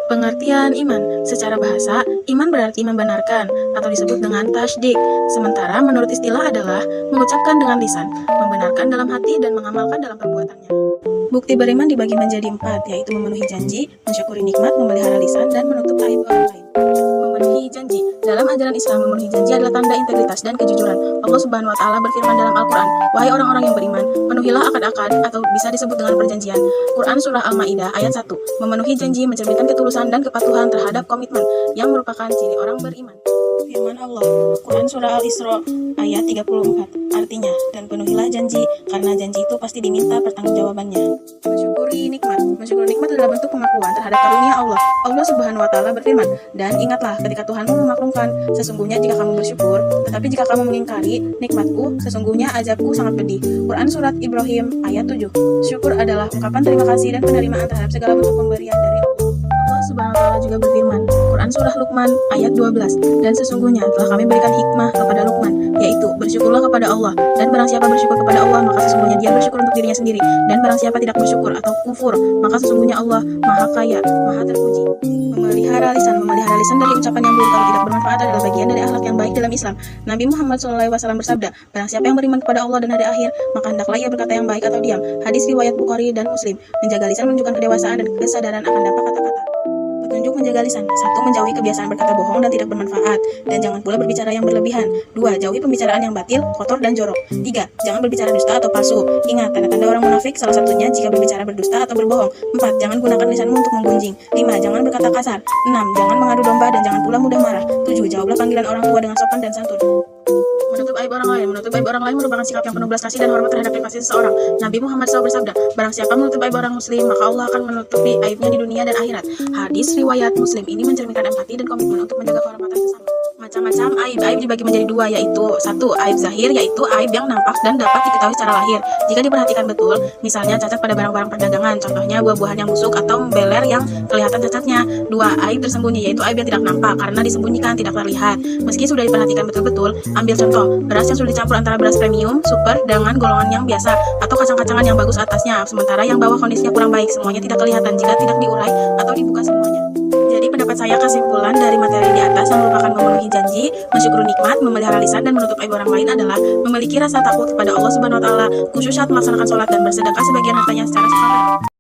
Pengertian iman. Secara bahasa, iman berarti membenarkan atau disebut dengan tasdik. Sementara menurut istilah adalah mengucapkan dengan lisan, membenarkan dalam hati dan mengamalkan dalam perbuatannya. Bukti beriman dibagi menjadi 4, yaitu memenuhi janji, mensyukuri nikmat, memelihara lisan, dan menutup aib orang lain. Memenuhi janji. Dalam ajaran Islam, memenuhi janji adalah tanda integritas dan kejujuran. Allah Subhanahu wa Ta'ala berfirman dalam Al-Quran, "Wahai orang-orang yang beriman, penuhilah akad-akad atau bisa disebut dengan perjanjian." Quran Surah Al-Ma'idah ayat 1. Memenuhi janji mencerminkan ketulusan dan kepatuhan terhadap komitmen yang merupakan ciri orang beriman. Firman Allah, Quran Surah Al-Isra ayat 34, artinya, dan penuhilah janji, karena janji itu pasti diminta pertanggungjawabannya. Mensyukuri nikmat. Mensyukuri nikmat adalah bentuk pengakuan terhadap karunia Allah. Allah Subhanahu wa Ta'ala berfirman, "Dan ingatlah ketika Tuhanmu memaklumkan, sesungguhnya jika kamu bersyukur, tetapi jika kamu mengingkari nikmatku, sesungguhnya azabku sangat pedih." Quran Surat Ibrahim ayat 7. Syukur adalah ungkapan terima kasih dan penerimaan terhadap segala bentuk pemberian dari Allah. Allah Subhanahu wa Ta'ala juga berfirman, Quran Surah Luqman ayat 12, "Dan sesungguhnya telah kami berikan hikmah kepada Luqman, yaitu bersyukurlah kepada Allah, dan barang siapa bersyukur kepada Allah, maka sesungguhnya dia bersyukur untuk dirinya sendiri, dan barang siapa tidak bersyukur atau kufur, maka sesungguhnya Allah Maha Kaya, Maha Terpuji." Memelihara lisan. Memelihara lisan dari ucapan yang buruk kalau tidak bermanfaat adalah bagian dari akhlak yang baik dalam Islam. Nabi Muhammad SAW bersabda, "Barang siapa yang beriman kepada Allah dan hari akhir, maka hendaklah ia berkata yang baik atau diam." Hadis riwayat Bukhari dan Muslim. Menjaga lisan menunjukkan kedewasaan dan kesadaran akan dampak kata-kata. Petunjuk menjaga lisan. 1. Menjauhi kebiasaan berkata bohong dan tidak bermanfaat, dan jangan pula berbicara yang berlebihan. 2. Jauhi pembicaraan yang batil, kotor, dan jorok. 3. Jangan berbicara dusta atau palsu. Ingat, tanda-tanda orang munafik salah satunya jika berbicara berdusta atau berbohong. 4. Jangan gunakan lisanmu untuk menggunjing. 5. Jangan berkata kasar. 6. Jangan mengadu domba dan jangan pula mudah marah. 7. Jawablah panggilan orang tua dengan sopan dan santun. Menutup aib orang lain. Menutup aib orang lain merupakan sikap yang penuh belas kasih dan hormat terhadap privasi seseorang. Nabi Muhammad SAW bersabda, "Barang siapa menutup aib orang muslim, maka Allah akan menutupi aibnya di dunia dan akhirat." Hadis riwayat Muslim. Ini mencerminkan empati dan komitmen untuk menjaga kehormatan sesama. Macam-macam aib. Aib dibagi menjadi 2, yaitu 1. Aib zahir, yaitu aib yang nampak dan dapat diketahui secara lahir jika diperhatikan betul, misalnya cacat pada barang-barang perdagangan, contohnya buah-buahan yang busuk atau beler yang kelihatan cacatnya. 2. Aib tersembunyi, yaitu aib yang tidak nampak karena disembunyikan, tidak terlihat meski sudah diperhatikan betul-betul. Ambil contoh, beras yang sudah dicampur antara beras premium, super dengan golongan yang biasa, atau kacang-kacangan yang bagus atasnya, sementara yang bawah kondisinya kurang baik. Semuanya tidak kelihatan jika tidak diurai atau dibuka semuanya. Jadi pendapat saya, kesimpulan dari materi di atas yang merupakan memenuhi janji, mensyukuri nikmat, memelihara lisan, dan menutup aib orang lain adalah memiliki rasa takut kepada Allah Subhanahu wa Ta'ala, khusus saat melaksanakan sholat dan bersedekah sebagian hartanya secara sukarela.